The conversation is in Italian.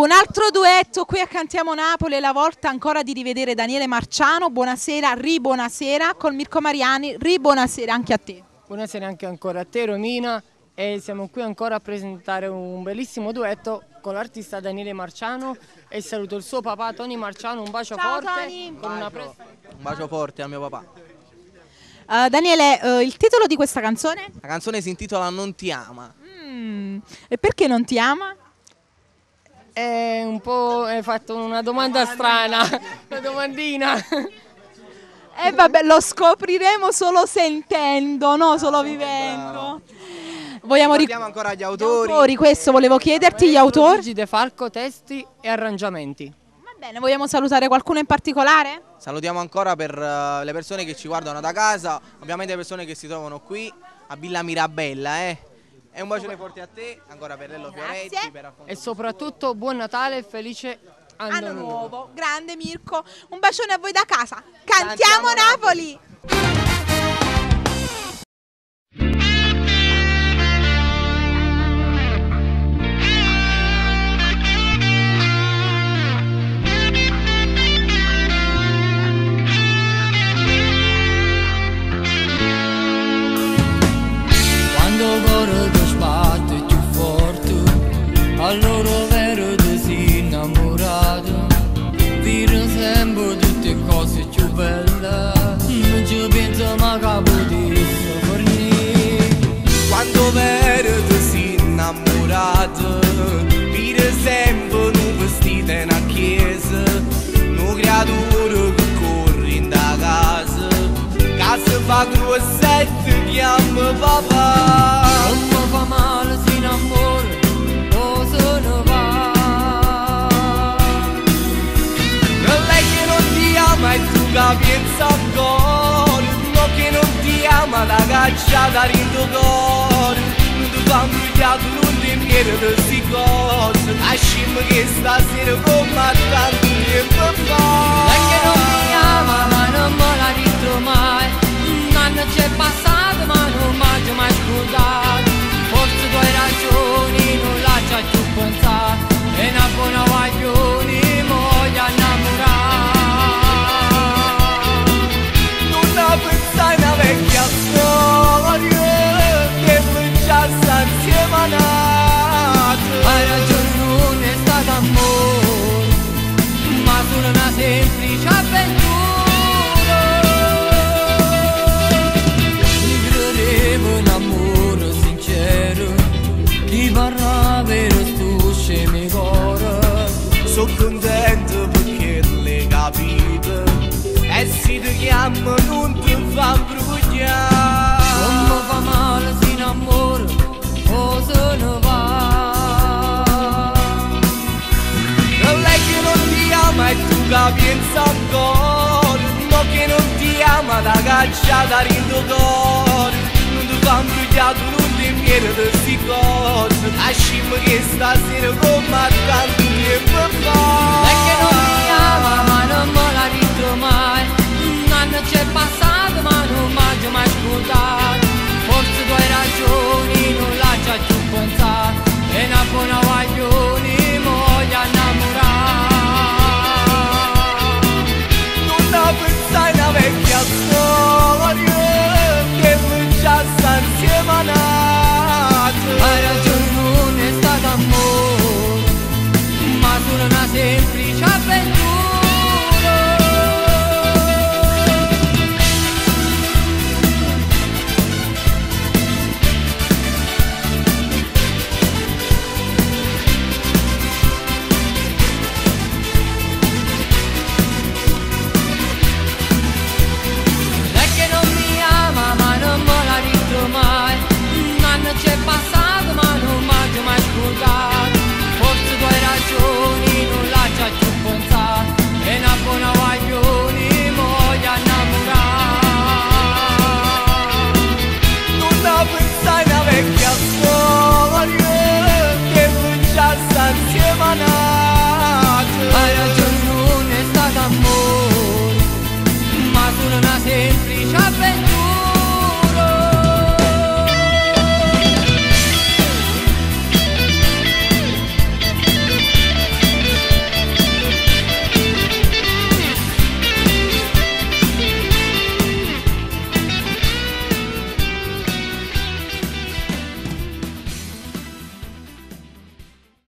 Un altro duetto qui a Cantiamo Napoli, è la volta ancora di rivedere Daniele Marciano. Buonasera, ribuonasera, con Mirko Mariani, ribuonasera anche a te. Buonasera anche ancora a te Romina, e siamo qui ancora a presentare un bellissimo duetto con l'artista Daniele Marciano, e saluto il suo papà Tony Marciano. Un bacio Ciao, forte. Tony. Un bacio forte al mio papà. Daniele, il titolo di questa canzone? La canzone si intitola Non ti ama. E perché non ti ama? È un po', hai fatto una domanda strana, una domandina. E vabbè, lo scopriremo solo sentendo, no solo vivendo. Vogliamo Ricordiamo ancora gli autori. Questo volevo chiederti, gli autori. Gigi De Falco, testi e arrangiamenti. Va bene, vogliamo salutare qualcuno in particolare? Salutiamo ancora per le persone che ci guardano da casa, ovviamente le persone che si trovano qui a Villa Mirabella. E un bacione forte a te, ancora per Lello Fioretti. E soprattutto buon Natale e felice anno nuovo. Grande Mirko, un bacione a voi da casa. Cantiamo Napoli! Quando coro ti sbatte più forte, allora vero ti sei innamorato, dire sempre tutte cose più belle, non ci penso mai che potesse fornire. Quando vero ti sei innamorato, dire sempre un vestito in una chiesa, una creatura che corre in da casa, che fa grossetto chiama papà. Non mi fa male se innamora o se ne va. Lei che non ti ama e tu che pensa ancora, no che non ti ama la cacciata in tuo cuore, non ti fa imbrugliato non ti miele di queste cose, lasciami che stasera con me tanto tempo fa. Lei che non mi ama ma non me l'ha detto mai, un anno c'è passato ma non mi ha mai scusato, forse tu hai ragioni, non la c'ha più pensato, e una buona guaglione mi voglio innamorare. Non la pensai una vecchia storia, che noi già sta insieme nati. Hai ragione, non è stato amore, ma solo una semplice avventura. Credevo in amore sincero, chi parla vero stu scemi cuore. Sono contento perché le capite, e se ti chiamo non ti fa imbrugliare. Non mi fa male se innamora o se ne va. Lei che non ti ama e tu che pensa ancora, no che non ti ama la cacciata in tuo cuore, non ti fa imbrugliato non ti miele di queste cose, lasciami che stasera con me tanto tempo fa. Lei che non mi ama ma non me l'ha detto mai, un anno c'è passato ma non mi ha mai scusato, forse tu hai ragioni, non la c'ha più pensato, e una buona guaglione mi voglio innamorare. Non la pensai una vecchia storia, che noi già sta insieme nati. Hai ragione, non è stato amore, ma solo una semplice avventura.